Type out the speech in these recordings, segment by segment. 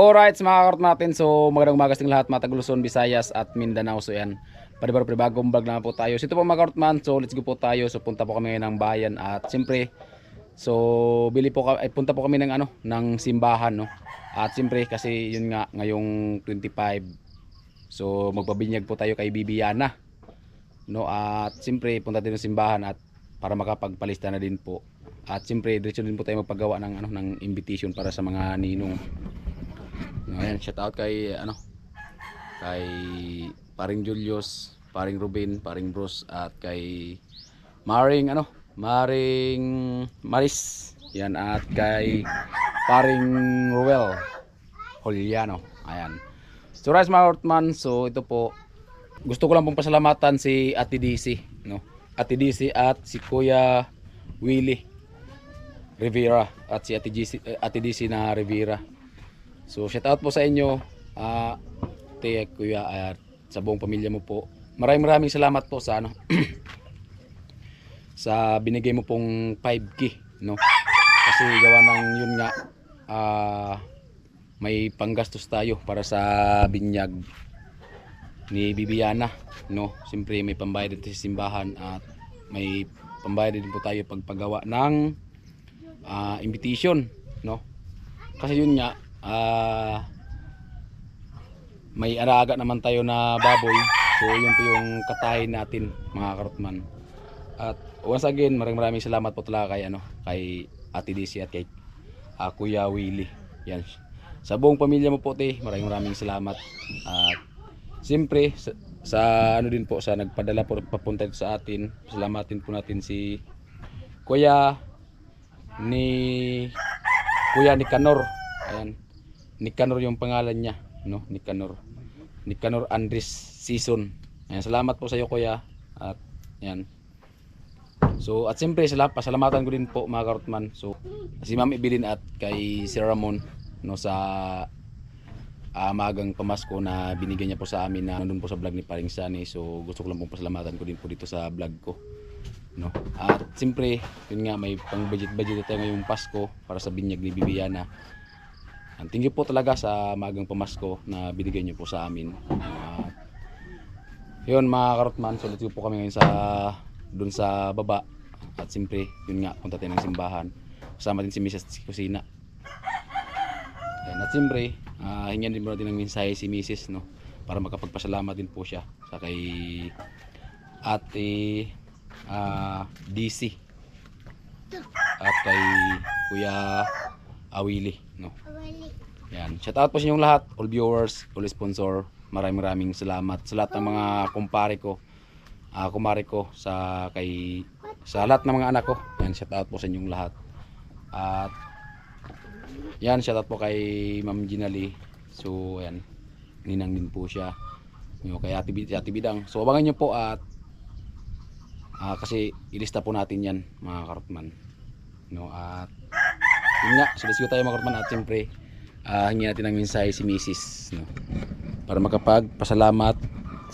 Alright, mga karot natin. So magandang umaga sa lahat, mga taga-Luzon, Visayas at Mindanao. So yan, panibagong vlog na po tayo. So ito po mga karot man, so let's go po tayo. So punta po kami ngayon ng bayan at siyempre, so punta po kami ng ng simbahan, no. At siyempre kasi yun nga ngayong 25. So magpabinyag po tayo kay Bibiana, no. At siyempre punta din ng simbahan at para makapagpalista na din po. At siyempre diretso din po tayo magpagawa ng ng invitation para sa mga ninong. Ayan, shout out kay kay paring Julius, paring Ruben, paring Bruce at kay Maring Maring Maris. Yan, at kay paring Ruel Juliano. Ayan. So guys, mga Hortman, so ito po gusto ko lang pong pasalamatan si Ate DC, no. Ate DC at si Kuya Willie Rivera at si Ate DC na Rivera. So shout out po sa inyo, Ate, Kuya, at sa buong pamilya mo po. Maraming salamat po sa sa binigay mo pong 5K, no. Kasi gawa ng yun nga, may panggastos tayo para sa binyag ni Bibiana, no. Siyempre may pambayad din sa simbahan at may pambayad din po tayo pagpagawa ng invitation, no. Kasi yun nga, may alaga naman tayo na baboy. So yun po yung katahin natin, mga karotman. At once again, maraming salamat po talaga kay kay Ate DC at kay Kuya Willie. Yan. Sa buong pamilya mo po, te, maraming salamat. At siyempre sa din po, sa nagpadala po papunta dito sa atin. Salamatin po natin si Kuya Nicanor. Ayan. Nicanor yung pangalan niya, no? Nicanor Andres Season. Ayan, salamat po sa iyo, Kuya. At yan. So at siyempre pasalamatan ko din po, mga karotman. So si Ma'am Evelyn at kay Sir Ramon, no, sa magang pamasko na binigyan niya po sa amin na nandun po sa vlog ni Paring Sunny. So gusto ko lang pong pasalamatan ko din po dito sa vlog ko, no. At siyempre yun nga, may pang budget tayo ngayong Pasko para sa binyag ni Bibiana. Thank you po talaga sa magang pamasko na binigay niyo po sa amin. Yun, mga karotman, so let's go po kami ngayon dun sa baba. At siyempre yun nga, punta tayo ng simbahan. Kasama din si Mrs. si Kusina. At siyempre hingan din po natin ng mensahe si Mrs., no, para makapagpasalamat din po siya sa kay Ate DC at kay Kuya Willie, no. Yan, shout out po sa inyong lahat, all viewers, all sponsor. Maraming salamat sa lahat ng mga kumare ko sa lahat ng mga anak ko. Yan, shout out po sa inyong lahat. At yan, shout out po kay Ma'am Ginali. So ayan, ninang din po siya, kay Ate Bidang. So abangan nyo po at kasi ilista po natin yan, mga karotman, no. At yun nga, so let's go tayo, mga karotman. At siyempre hingin natin ng mensahe si Mrs., no, para makapagpasalamat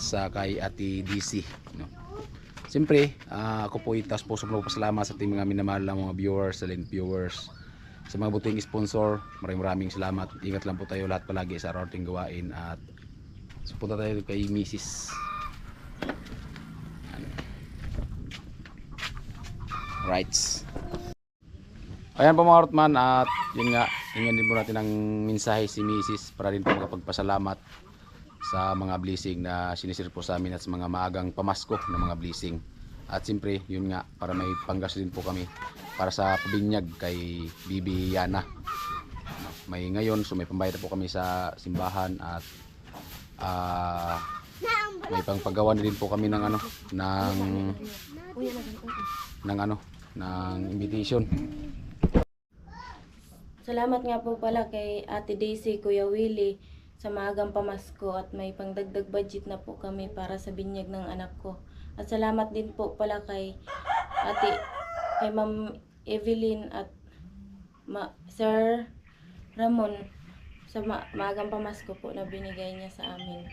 sa kay Ate DC, no. Siyempre ako po itas po sa pasalamat sa ating mga minamahal na mga viewers, silent viewers, sa mga buting sponsor. Maraming salamat. Ingat lang po tayo lahat palagi sa ating gawain. At so punta tayo kay Mrs. Rights. Ayan po, mga karotman, at yun nga, hinggan din po natin ng mensahe si Mrs. para din po makapagpasalamat sa mga blessing na sinisir po sa amin at sa mga maagang pamasko ng mga blessing. At siyempre yun nga, para may panggas din po kami para sa pabinyag kay Bibiana. May ngayon, so may pambayad po kami sa simbahan at may pangpagawa din po kami ng ng invitation. Salamat nga po pala kay Ate Daisy, Kuya Willie sa maagang pamasko at may pangdagdag budget na po kami para sa binyag ng anak ko. At salamat din po pala kay Ma'am Evelyn at Sir Ramon sa maagang pamasko po na binigay niya sa amin.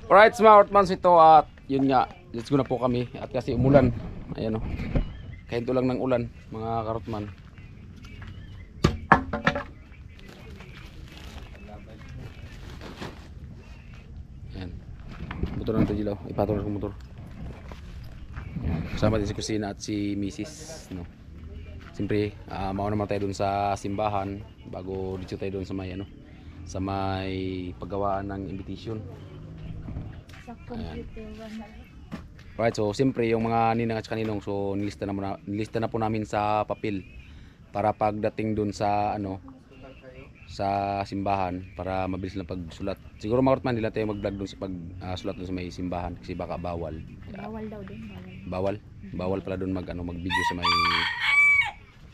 Alright, mga Hortmans, ito at yun nga, let's go na po kami. At kasi umulan, ayan o, kahit lang ng ulan, mga karotman. motor ng Jilaw. Ipatol ko motor. Kasama din si Kusina at si Mrs. No. Siyempre, mauna naman tayo dun sa simbahan bago dito tayo dun sa may ano, sa may paggawaan ng invitation. Sa computer na. Right, so siyempre yung mga ninang at kaninong, so nilista na po namin sa papel para pagdating dun sa ano, sa simbahan para mabilis lang pagsulat. Siguro man nila tayo mag-vlog dun sa pagsulat dun sa may simbahan kasi baka bawal. Bawal daw din, Bawal. Bawal pala dun mag-video sa may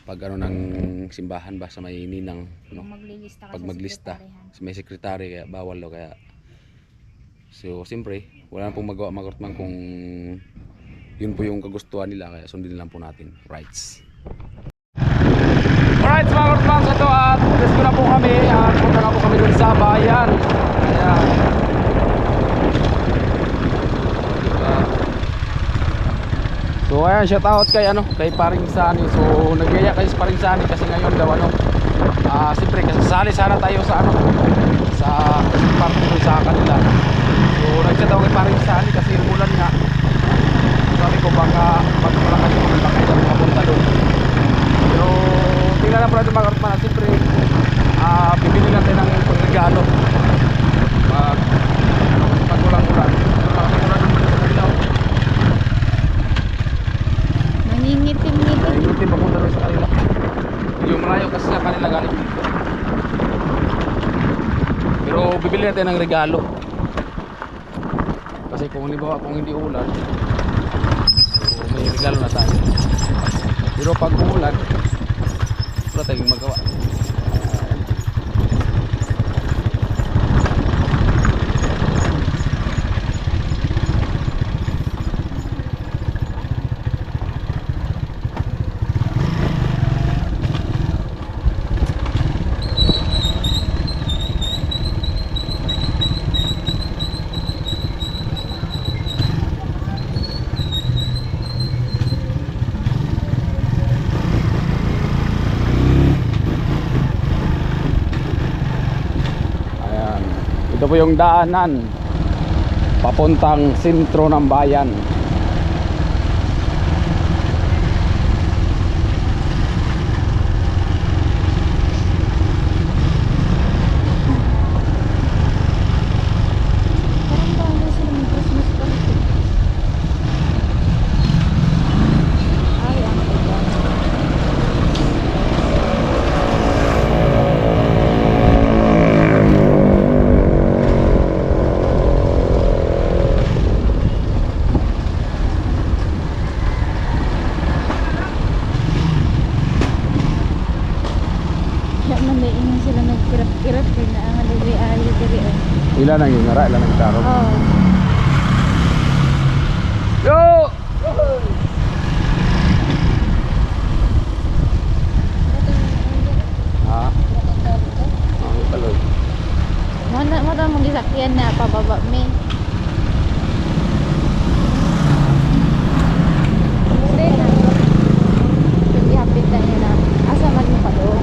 pag ano ng simbahan ba sa may ninang, no? Maglilista Pag maglista sa may sekretary, kaya bawal daw. Kaya so siyempre wala na pong magawa mga Kurtman kung yun po yung kagustuhan nila, kaya sundin lang po natin. Rights. Alright mga Kurtman, so ito at let's go na po kami at punta na po kami dun sa bayan. Ayan. So ayan, shout out kay ano, kay Paring Sani. So nagyaya kay Paring Sani kasi ngayon daw ano, siyempre kasi sali sana tayo sa ano, sa party doon sa kanila. So nag-chat ako kay Paring Sani kasi umulan nga. Sabi ko baka malakas yung ulan baka tayo makapunta doon. Pero tingnan na po natin mga Kurtman, siyempre bibili natin ng pagregalo pag walang ulan. Parang ulan naman sa kanila. Nangingitim-ngitim. Hindi pa punta sa kanila. Yung malayo kasi sa kanila galing. Pero bibili natin ng regalo. Kasi kung hindi ulan, so may regalo na tayo. Pero pag umulan, wala tayong magawa. Ito po yung daanan papuntang sentro ng bayan. Parang bago sila ng Christmas party. Ay, ang ganda. Namaingan sila nagkirap-kirap din na ang halagay-ayo diri. Ilan ang yung ngara, ilan ang taro. Oh. Yo! Ha? Ang taloy. Mana mo gisakyan na pababa mi. Hindi na. Hindi hapit na niya na. Asa man mo pa doon.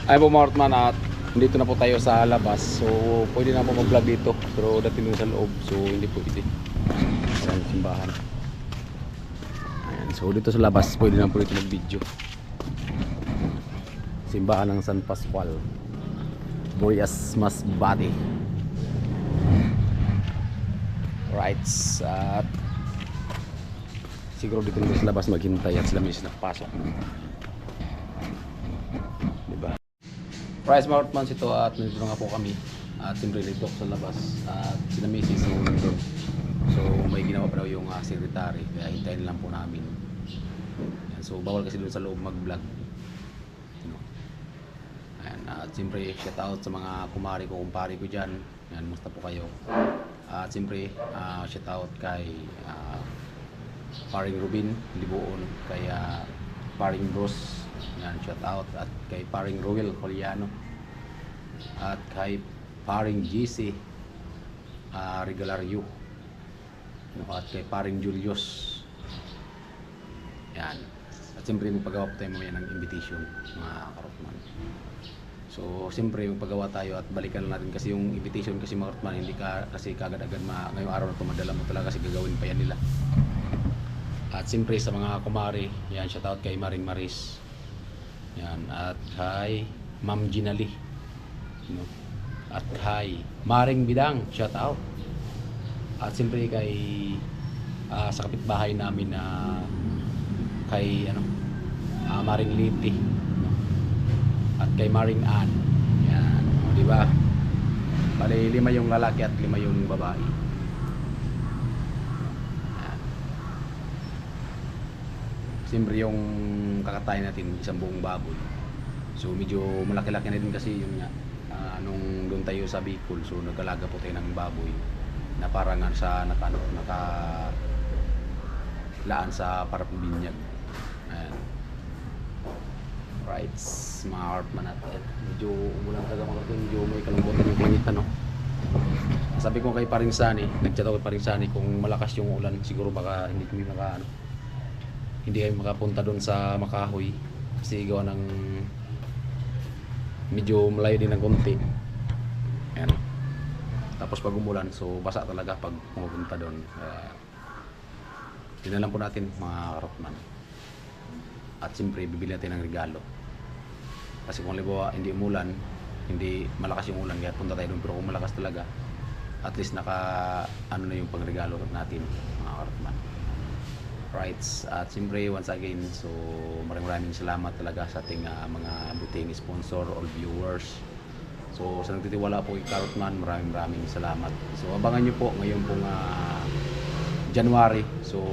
Ay po mga Kartman, at dito na po tayo sa labas. So pwede na po mag-vlog dito. Pero dating dun sa loob, so hindi pwede. Ayan, simbahan. Ayan, so dito sa labas, pwede na po dito mag-video. Simbahan ng San Pascual, Burias Masbate. Right, at siguro dito sa labas maghintay at sila may nakapasok. Diba? Right, mga Kartman, ito at nandito na nga po kami. At siyempre dito sa labas at sila Mrs. nandun. So may ginawa pa daw yung secretary, kaya hintayin lang po namin. Yan, so bawal kasi doon sa loob mag-vlog. At siyempre shout out sa mga kumari ko, kumpari ko dyan. Yan, musta po kayo. At siyempre shout out kay paring Rubin Libuon, kay paring Bros, yan, shout out. At kay paring Roel Coliano, at kay paring GC Regalario, at kay paring Julius. Yan. At siyempre magpagawa po tayo mamaya ng invitation, mga Kartman. So siyempre magpagawa tayo at balikan natin kasi yung invitation kasi mga Kartman, hindi ka kasi kagad-agad ngayong araw na tumadala mo talaga kasi gagawin pa yan nila. At siyempre sa mga kumari, yan, shout out kay Maring Maris. Yan, at kay Ma'am Ginali. At kay Maring Bidang, shout out. At siyempre kay sa kapitbahay namin na kay Maring Liti. At kay Maring Ann. Yan, di ba? Bali 5 yung lalaki at 5 yung babae. Siyempre yung kakatayin natin isang buong baboy. So medyo malaki-laki na din kasi yung nung doon tayo sa Bicol, so nagalaga po tayo ng baboy na parang sa laan sa Parapibinyag. Ayan. Right, mga Kartman, at medyo umulan talaga mga Kartman, medyo may kalambutan yung pangitan, no? Sabi ko kay paring Sani, nagchat ako kay paring Sani, kung malakas yung ulan siguro baka hindi kami hindi kayo makapunta doon sa Makahoy kasi gawa ng medyo malayo din ng konti. Ayan. Tapos pag umulan, so basa talaga pag pumunta doon. Tinalan po natin mga Kartman. At siyempre bibili natin ng regalo. Kasi kung halimbawa hindi umulan, hindi malakas yung ulan, kaya punta tayo doon. Pero kung malakas talaga, at least na yung pangregalo natin mga Kartman. Right, at siyempre once again, so maraming salamat talaga sa ating mga buting sponsor, all viewers. So sa nagtitiwala po kay Kartman, maraming salamat. So abangan nyo po ngayon pong January. So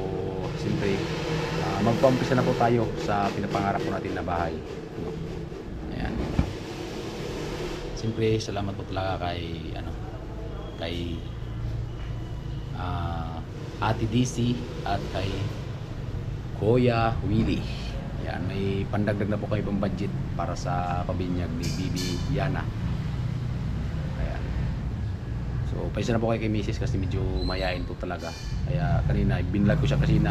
siyempre magpa-umpisa na po tayo sa pinapangarap po natin na bahay. Ayan. Siyempre salamat po talaga kay Ate DC at kay Kuya Willie. Yan, may pandagdag na po kayo pang budget para sa pabinyag ni Bibi Yana. Ayan. So, paisa na po kayo kay Mrs. kasi medyo mayain po talaga. Kaya kanina, binlag ko siya kasi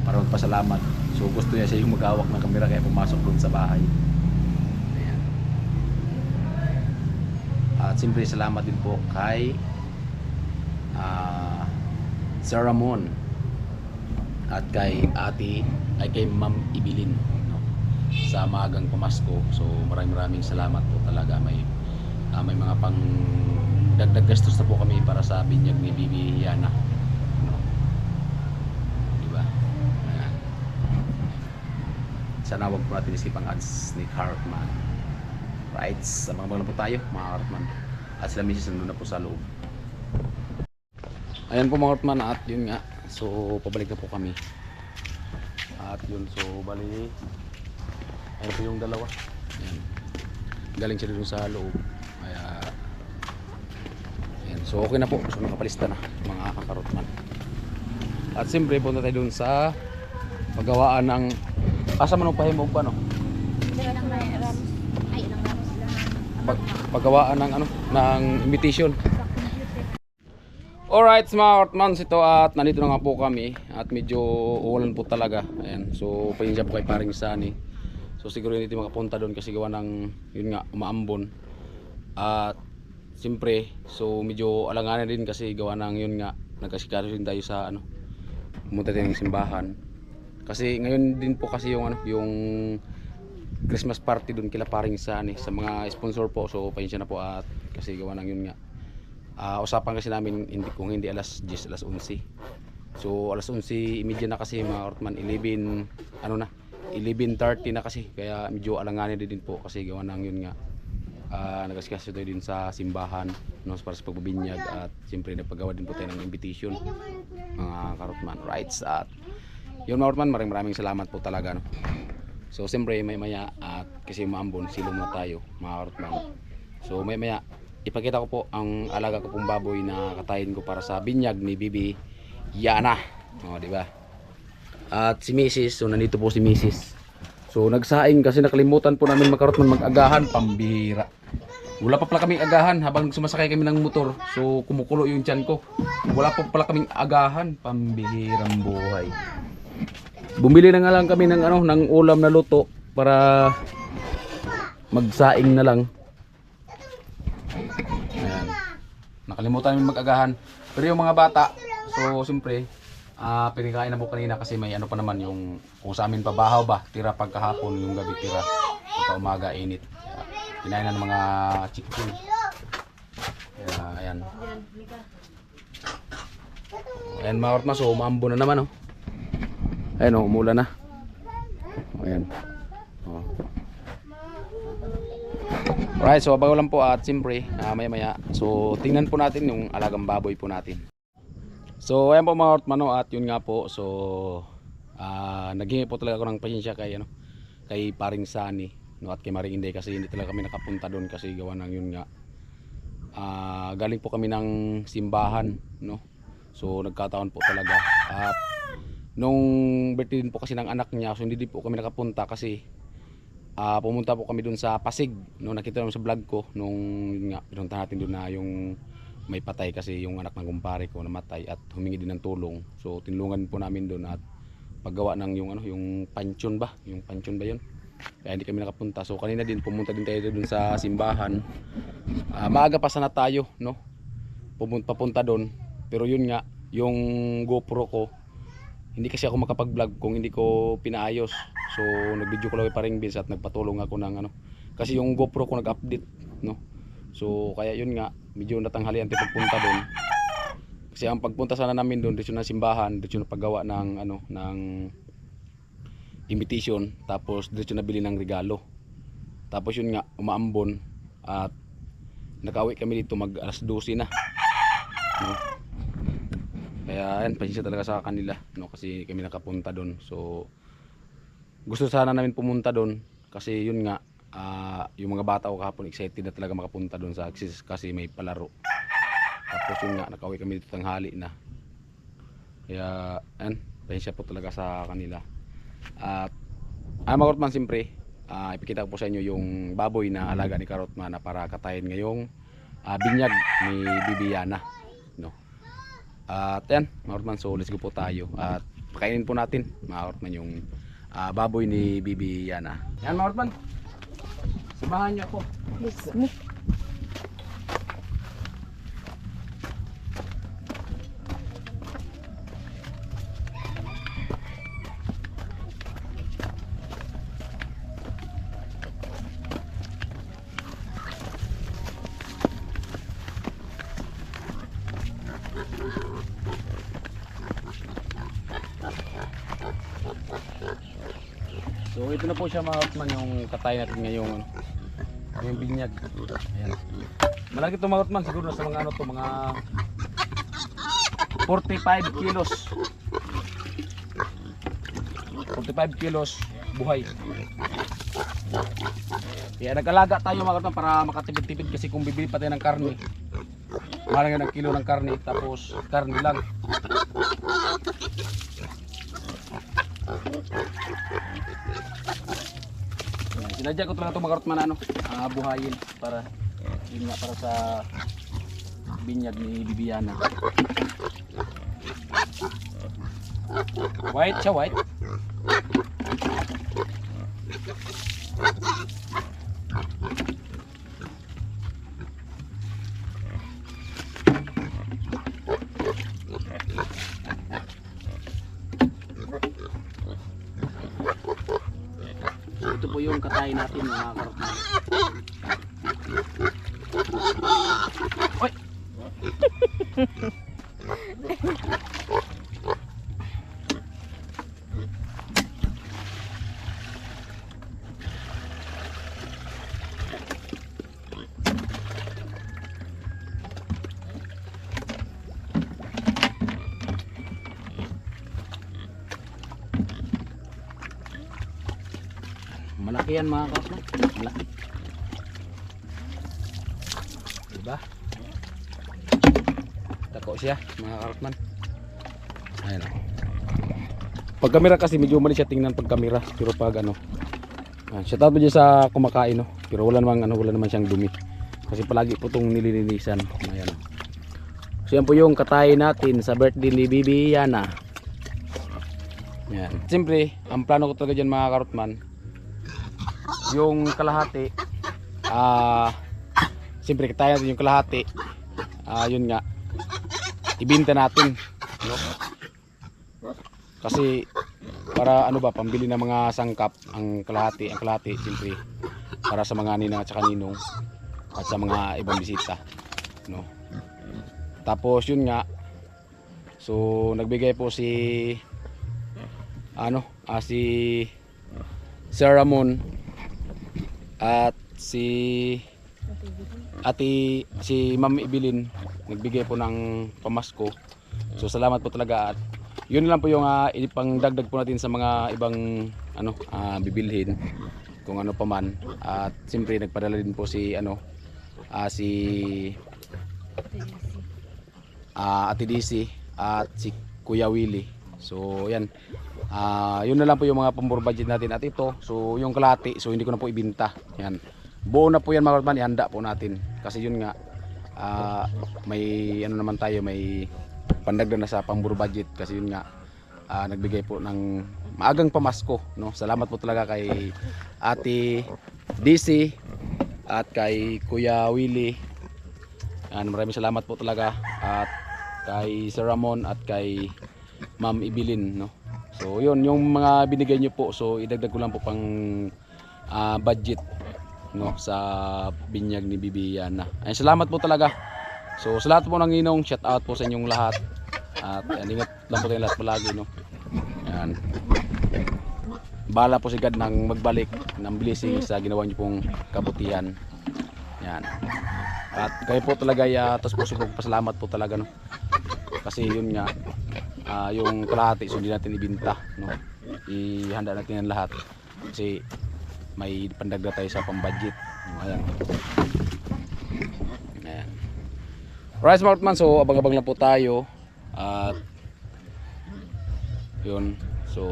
para magpasalamat. So, gusto niya siya yung mag-awak ng kamera kaya pumasok doon sa bahay. Ayan. At siyempre, salamat din po kay Sir Ramon at kay kay Ma'am Ibilin, no, sa maagang pamasko. So maraming salamat po talaga. May mga pang dagdag gastos na po kami para sa binyag ni Bibi Yana, no? Diba? Ayan. Sana wag po natin isipang ads ni Kartman. Right, sa mga po tayo mga Kartman. At sila Mrs. nandun na po sa loob. Ayan po mga Kartman, at yun nga, so pabalik na po kami. At yun, so bali ayun po yung dalawa. Ayan. Galing sila dun sa loob. Kaya ayan, so okay na po. So nakapalista na mga Kartman. At siyempre punta tayo dun sa paggawaan ng asa manong pahimog pa, no? Paggawaan ng ng invitation. Alright mga Kartman, ito at nandito na nga po kami at medyo uulan po talaga. Ayan, so pasensya po kay paring Sani. So siguro hindi makapunta doon kasi gawa ng yun nga umaambon. At siyempre so medyo alanganin din kasi gawa ng yun nga nagkasikado din tayo sa ano, pumunta din ng simbahan. Kasi ngayon din po kasi yung ano, yung Christmas party doon kila paring sa mga sponsor po. So pasensya na po at kasi gawa ng yun nga. Usapan kasi namin hindi kung hindi alas 10, alas 11. So alas 11:30 na kasi mga Ortman, 11 ano na 11:30 na kasi, kaya medyo alanganin din po kasi gawa ng yun nga nag-asikaso tayo din sa simbahan no, para sa pagbabinyag at siyempre nagpagawa din po tayo ng invitation mga Karotman, rights. At yun mga Karotman, maraming salamat po talaga no. So siyempre may maya at kasi maambon silong na tayo mga Karotman. So may maya ipakita ko po ang alaga ko pong baboy na katayin ko para sa binyag ni Bibi Yana, o di ba? At si Mrs. So nandito po si Mrs. So nagsaing kasi nakalimutan po namin Karotman mag-agahan, pambira. Wala pa pala kaming agahan habang sumasakay kami ng motor. So kumukulo yung tiyan ko. Wala pa pala kaming agahan, pambihirang buhay. Bumili na nga lang kami ng ano, ng ulam na luto para magsaing na lang. Ayan. Nakalimutan namin mag-agahan. Pero yung mga bata, so siyempre pinikain na po kanina kasi may ano pa naman yung kung sa amin pabahaw ba, tira pagkahapon, yung gabi tira, pagka umaga init. Kinain na ng mga chicken. Ayan. Ayan mga Ortman, so umaambo na naman oh. Ayan oh, umulan na. Ayan. Oh. Right, so bago lang po at siyempre maya so tingnan po natin yung alagang baboy po natin. So ayan po mga Ortman no, at yun nga po so naghingi po talaga ako ng pasensya kay ano, kay paring Sani no, at kay Maring Inday kasi hindi talaga kami nakapunta doon kasi gawa ng yun nga galing po kami ng simbahan no. So nagkataon po talaga at nung birthday din po kasi ng anak niya so hindi din po kami nakapunta kasi pumunta po kami doon sa Pasig no, nakita naman sa vlog ko nung yun nga pinunta natin doon na yung may patay kasi yung anak ng kumpare ko namatay at humingi din ng tulong. So tinulungan po namin doon at paggawa ng yung ano, yung pansyon ba? Yung pansyon ba 'yun? Kaya hindi kami nakapunta. So kanina din pumunta din tayo doon sa simbahan. Maaga pa sana tayo, no? Papunta doon. Pero yun nga, yung GoPro ko hindi kasi ako makapag-vlog kung hindi ko pinaayos. So nag-video ko lang paring Vince at nagpatulong ako ng ano. Kasi yung GoPro ko nag-update, no? So kaya yun nga, medyo natanghalian tayo pagpunta doon. Kasi ang pagpunta sana namin doon, dito na simbahan, dito na paggawa ng ano, ng invitation, tapos dito na bili ng regalo. Tapos yun nga, umaambon at nakauwi kami dito mag alas 12 na. No? Kaya yan, pasensya talaga sa kanila, no, kasi kami nakapunta doon. So gusto sana namin pumunta doon kasi yun nga yung mga bata ko kahapon excited na talaga makapunta doon sa Axis kasi may palaro. Tapos yun nga, nakauwi kami dito tanghali na. Kaya yan, pasensya po talaga sa kanila. At mga Karotman, siyempre ipakita ko po sa inyo yung baboy na alaga ni Karotman na para katayin ngayong binyag ni Bibi Yana, no? At yan mga Karotman, so let's go po tayo at pakainin po natin mga Karotman yung baboy ni Bibi Yana. Yan mga Karotman, samahan niyo ako. So ito na po siya mga Karotman, yung katay natin ngayong yung binyag. Ayan. Malaki ito mga Karotman, siguro nasa mga ano to, mga 45 kilos. 45 kilos buhay. Kaya nag-alaga tayo mga Karotman para makatipid-tipid kasi kung bibili pa tayo ng karne, marami ng kilo ng karne tapos karne lang. Sinadya ko talaga ito mga Karotman ano, buhayin para yun nga, para sa binyag ni Bibi Yana. White siya, white. Ito po yung katay natin mga karotman. Oy! Malaki yan mga karotman. Malaki. Diba? Tako siya mga karotman. Ayan o. Pag kamera kasi medyo mali siya tingnan pag kamera. Pero pag ano, shout out mo dyan sa kumakain no. Pero wala namang ano, wala naman siyang dumi. Kasi palagi po itong nililinisan. Ayan o. So yan po yung katay natin sa birthday ni Bibi Yana. Ayan. Siyempre, ang plano ko talaga dyan mga karotman, yung kalahati, siyempre katayan natin yung kalahati, yun nga, ibinta natin, no? Kasi para ano ba, pambili ng mga sangkap ang kalahati siyempre para sa mga ninang at saka ninong at sa mga ibang bisita, no? Tapos yun nga, so nagbigay po si si Sir Ramon at si Ma'am Ibilin, nagbigay po ng pamasko. So salamat po talaga, at yun lang po yung ipangdagdag po natin sa mga ibang bibilhin kung ano pa man. At siyempre nagpadala din po si si Ate DC at si Kuya Willie. So yan, yun na lang po yung mga pambor budget natin. At ito, so yung kalahati, so hindi ko na po ibinta. Yan, buo na po yan mga kapatid, ihanda po natin. Kasi yun nga, may ano naman tayo, may pandagdag na sa pambor budget. Kasi yun nga, nagbigay po ng maagang pamasko, no? Salamat po talaga kay Ate DC at kay Kuya Willie. Maraming salamat po talaga, at kay Sir Ramon at kay Ma'am Ibilin, no? So yun yung mga binigay niyo po, so idagdag ko lang po pang budget, no, sa binyag ni Bibi Yana. Ay, salamat po talaga. So sa lahat po ng ninong, shout out po sa inyong lahat. At ingat lang po tayong lahat palagi, no. Yan. Bahala po si God nang magbalik ng blessing sa ginawa niyo pong kabutihan. Yan. At kayo po talaga, tapos po siguro pasalamat po talaga, no. Kasi yun nga, yung kalahati, so hindi natin ibinta, no. Ihanda natin ang lahat kasi may pandagdag tayo sa pambudget. Ayan. Ayan. Alright mga kapatid, so abang-abang lang po tayo. At yun, so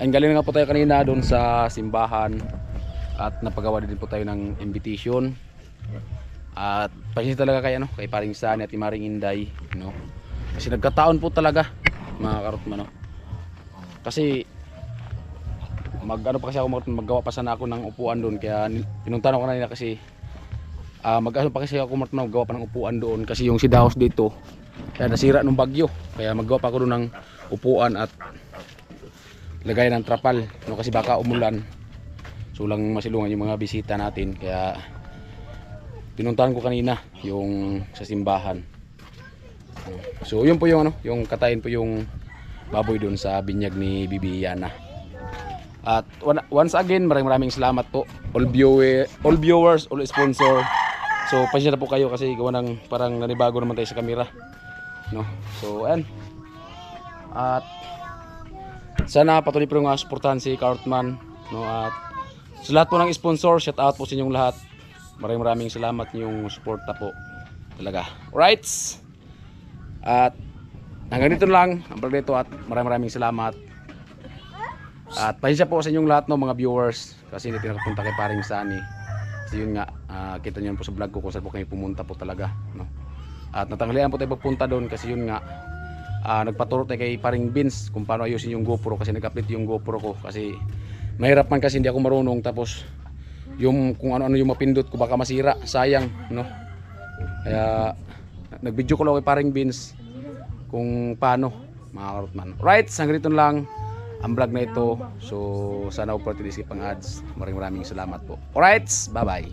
ayun, galing nga po tayo kanina doon sa simbahan at napagawa din po tayo ng invitation. At pasensya talaga kay Paring Sani at Maring Inday, no. Kasi nagkataon po talaga mga karotman, no. Kasi pa kasi ako maggawa pa sana ako ng upuan doon, kaya pinuntahan ko kanina kasi pa kasi ako maggawa pa ng upuan doon kasi yung seed house dito kaya nasira nung bagyo, kaya maggawa pa ako doon ng upuan at lagay ng trapal, no, kasi baka umulan, so lang masilungan yung mga bisita natin. Kaya pinuntahan ko kanina yung sa simbahan. So yun po yung yung katayin po yung baboy doon sa binyag ni Bibi Yana. At once again, maraming salamat po all viewers, all sponsor. So pasensya na po kayo kasi gawa ng parang nanibago naman tayo sa camera, no. So ayan, at sana patuloy po nga suportahan si Cartman, no. At sa lahat po ng sponsor, shout out po sa inyong lahat. Maraming salamat yung suporta po talaga. Alright, at hanggang dito lang ang vlog dito, at maraming salamat. At pasensya po sa inyong lahat, no, mga viewers, kasi hindi nakapunta kay Paring Sani. Kasi yun nga, kita niyo po sa vlog ko kung saan po kami pumunta po talaga, no. At natanghalian po tayo pagpunta doon kasi yun nga, nagpaturo tayo kay Paring Vince kung paano ayusin yung GoPro kasi nag-update yung GoPro ko kasi mahirap man kasi hindi ako marunong, tapos yung kung ano-ano yung mapindot ko baka masira, sayang, no? Kaya nag-video ko lang kay paring Vince kung paano, mga karotman. Right, hanggang dito lang ang vlog na ito. So sana upo natin isip pang ads. Maraming salamat po. Alright, bye bye.